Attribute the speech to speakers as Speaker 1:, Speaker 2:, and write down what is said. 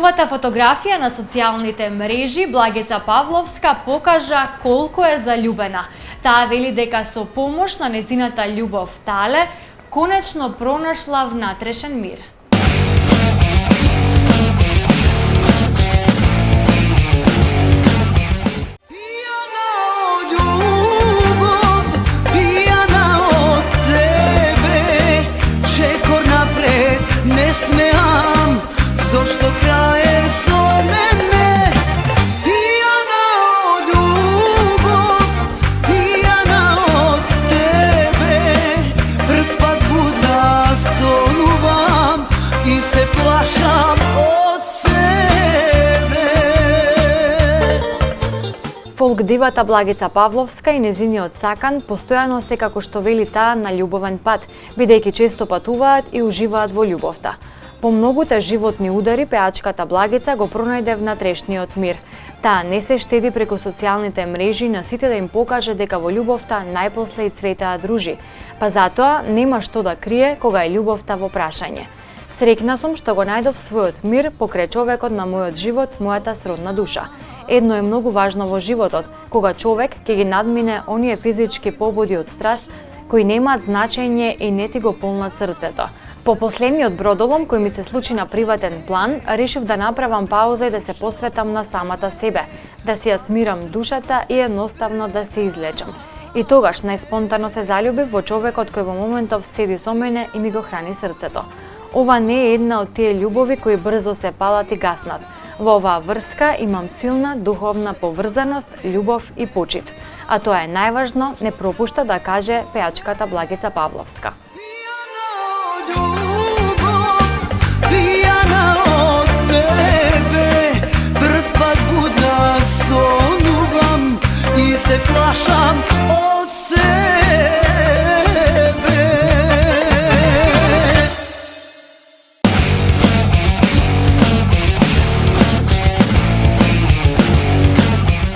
Speaker 1: Најновата фотографија на социјалните мрежи Благица Павловска покажа колку е заљубена. Таа вели дека со помош на нејзината љубов Тале конечно пронашла внатрешен мир. Фолк дивата Благица Павловска и нејзиниот сакан постојано се, како што вели таа, на љубовен пат, бидејќи често патуваат и уживаат во љубовта. По многуте животни удари пеачката Благица го пронајде внатрешниот мир. Таа не се штеди преку социјалните мрежи на сите да им покаже дека во љубовта најпосле и цветеат ружи, па затоа нема што да крие кога е љубовта во прашање. Среќна сум што го најдов својот мир покрај човекот на мојот живот, мојата сродна душа. Едно е многу важно во животот, кога човек ќе ги надмине оние физички побуди од страст кои немаат значење и не ти го полнат срцето. По последниот бродолом кој ми се случи на приватен план, решив да направам пауза и да се посветам на самата себе, да си ја смирам душата и едноставно да се излечам. И тогаш најспонтано се заљубив во човекот кој во моментов седи со мене и ми го храни срцето. Ова не е една од тие љубови кои брзо се палат и гаснат. Во оваа врска имам силна духовна поврзаност, љубов и почит. А тоа е најважно, не пропушта да каже пеачката Благица Павловска.
Speaker 2: Пијана од тебе, прв пат будна сонувам и се плашам од себе.